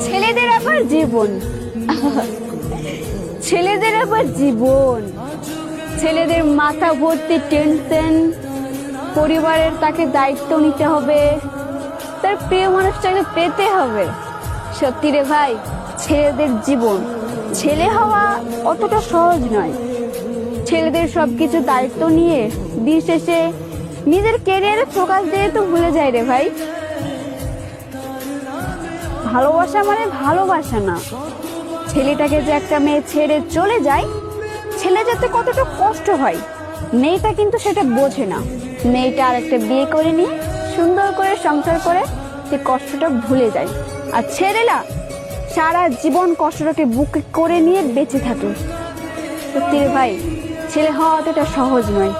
ছেলেদের আবার জীবন, ছেলেদের আবার জীবন, ছেলেদের মাথা ভর্তি টেনশন, পরিবারের তাকে দায়িত্ব নিতে হবে, তার প্রিয় মানুষটাকে পেতে হবে। সত্যি রে ভাই, ছেলেদের জীবন। ছেলে হওয়া অতটা সহজ নয়। ছেলেদের সবকিছু দায়িত্ব নিয়ে দিন শেষে নিজের ক্যারিয়ারে ফোকাস দিয়ে তো ভুলে যায় রে ভাই। ভালোবাসা মানে ভালোবাসা না, ছেলেটাকে যে একটা মেয়ে ছেড়ে চলে যায়, ছেলে যাতে কতটা কষ্ট হয়, মেয়েটা কিন্তু সেটা বোঝে না। মেয়েটা আর একটা বিয়ে করে নিয়ে সুন্দর করে সংসার করে সে কষ্টটা ভুলে যায়, আর ছেলেরা সারা জীবন কষ্টটাকে বুকে করে নিয়ে বেঁচে থাকে। সত্যি রে ভাই, ছেলে হওয়া অতটা সহজ নয়।